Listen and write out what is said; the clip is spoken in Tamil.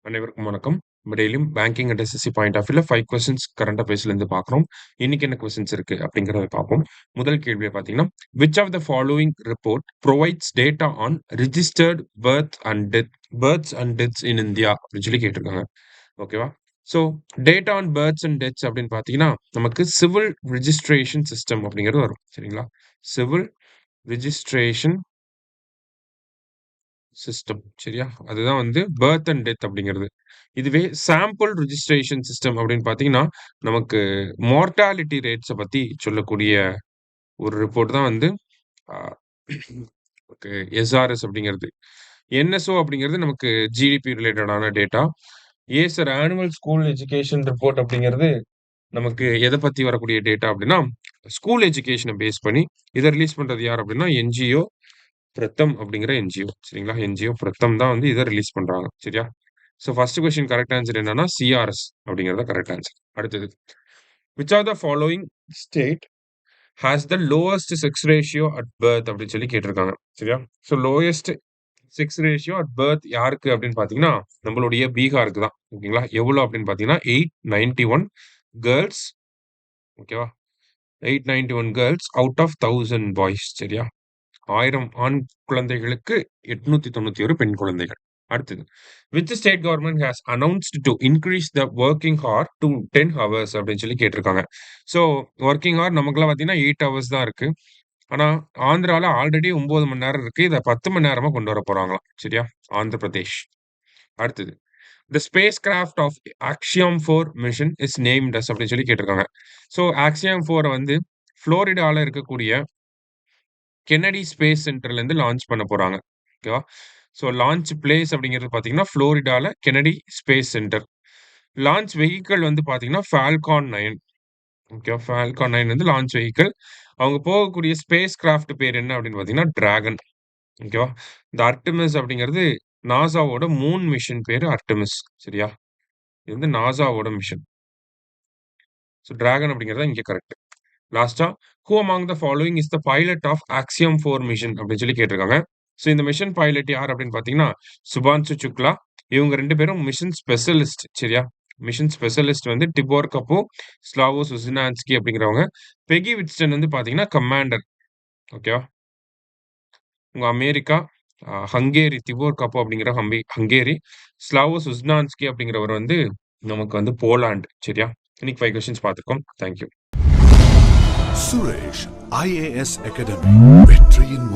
அனைவருக்கும் வணக்கம். நம்ம டெய்லியும் banking and SSC point of வியூல 5 கொஸ்டின்ஸ் கரண்ட் அஃபேர்ஸ்ல இருந்து பார்க்குறோம். இன்னைக்கு என்ன கொஸ்டின்ஸ் இருக்கு அப்படிங்கிறத பார்ப்போம். முதல் கேள்வியை பார்த்தீங்கன்னா, which of the following report provides data on registered births and deaths in India அப்படின்னு சொல்லி கேட்டிருக்காங்க. ஓகேவா? So data on births and deaths அப்படின்னு பார்த்தீங்கன்னா, நமக்கு சிவில் ரிஜிஸ்ட்ரேஷன் சிஸ்டம் அப்படிங்கிறது வரும். சரிங்களா? Civil registration system. சரியா? அதுதான் வந்து பர்த் அண்ட் டெத் அப்படிங்கிறது. இதுவே சாம்பிள் ரிஜிஸ்ட்ரேஷன் சிஸ்டம் அப்படின்னு பார்த்தீங்கன்னா, நமக்கு மார்ட்டாலிட்டி ரேட்ஸ பத்தி சொல்லக்கூடிய ஒரு ரிப்போர்ட் தான் வந்து அ ஓகே எஸ்ஆர்எஸ் அப்படிங்கிறது. என்எஸ்ஓ அப்படிங்கிறது நமக்கு ஜிடிபி ரிலேட்டடான data. Acer annual school education report அப்படிங்கிறது நமக்கு எத பத்தி வரக்கூடிய டேட்டா அப்படின்னா, ஸ்கூல் எஜுகேஷன பேஸ் பண்ணி இத ரிலீஸ் பண்றது யார் அப்படின்னா, என்ஜிஓ பிரத்தம் அப்படிங்கிற என்ஜிஓ. சரிங்களா? என்ஜிஓ பிரத்தம் தான் வந்து இத ரிலீஸ் பண்றாங்க. சரியா? So first question correct answer என்னன்னா, சிஆர்எஸ் அப்படிங்கிறது தான் கரெக்ட் ஆன்சர். அடுத்தது, which are the following state has the lowest sex ratio at birth அப்படின்னு சொல்லி கேட்டிருக்காங்க. சரியா? So lowest sex ratio at birth யாருக்கு அப்படின்னு பார்த்தீங்கன்னா, நம்மளுடைய பீகாருக்கு தான். ஓகேங்களா? எவ்வளோ அப்படின்னு பார்த்தீங்கன்னா, 891 கேர்ள்ஸ். ஓகேவா? 891 கேர்ள்ஸ் அவுட் ஆஃப் 1000 பாய்ஸ். சரியா? 1000 ஆண் குழந்தைகளுக்கு 891 பெண் குழந்தைகள். அடுத்தது, which state government has announced to increase the working hour to 10 hours அப்படின்னு சொல்லி கேட்டிருக்காங்க. ஸோ ஒர்க்கிங் ஹார் நமக்குலாம் பார்த்தீங்கன்னா 8 ஹவர்ஸ் தான் இருக்கு. ஆனா ஆந்திரால ஆல்ரெடி 9 மணி நேரம் இருக்கு. இத 10 மணி நேரமா கொண்டு வர போறாங்களாம். சரியா? ஆந்திர பிரதேஷ். அடுத்தது, the spacecraft of Axiom 4 mission is named as அப்படின்னு சொல்லி கேட்டிருக்காங்க. ஸோ ஆக்சியம் 4 வந்து புளோரிடால இருக்கக்கூடிய கென்னடி ஸ்பேஸ் சென்டர்ல இருந்து லான்ச் பண்ண போறாங்க. ஓகேவா? ஸோ லான்ச் பிளேஸ் அப்படிங்கிறது பார்த்தீங்கன்னா, புளோரிடால Kennedy space center. Launch vehicle வந்து பார்த்தீங்கன்னா, ஃபால்கான் 9. ஓகேவா? ஃபால்கான் 9 வந்து லான்ச் வெஹிக்கிள். அவங்க போகக்கூடிய ஸ்பேஸ் கிராஃப்ட் பேர் என்ன அப்படின்னு பார்த்தீங்கன்னா, டிராகன். ஓகேவா? இந்த அர்டெமிஸ் அப்படிங்கிறது நாசாவோட மூன் மிஷன் பேரு அர்டெமிஸ். சரியா? இது வந்து நாசாவோட மிஷன். ஸோ டிராகன் அப்படிங்கிறது தான் இங்க கரெக்ட். லாஸ்ட்டா, who among the following is the pilot of Axiom 4 mission அப்படின்னு சொல்லி கேட்டிருக்காங்க. ஸோ இந்த மிஷன் பைலட் யார் அப்படின்னு பார்த்தீங்கன்னா, சுபான்சு சுக்லா. இவங்க 2 பேரும் மிஷன் ஸ்பெஷலிஸ்ட். சரியா? மிஷன் ஸ்பெஷலிஸ்ட் வந்து டிபோர் கப்பு, ஸ்லாவோ சுசினான்ஸ்கி அப்படிங்கிறவங்க. பெகி விட்ஸ்டன் வந்து பார்த்தீங்கன்னா, கமாண்டர். ஓகேவா? உங்க அமெரிக்கா, ஹங்கேரி திபோர் கப்பு அப்படிங்கிற ஹங்கேரி. ஸ்லாவோ சுஸ்னான்ஸ்கி அப்படிங்கிறவர் வந்து நமக்கு வந்து போலாண்ட். சரியா? இன்னைக்கு 5 கொஸ்டின்ஸ் பார்த்துருக்கோம். Thank you. Suresh IAS academy வெற்றியின்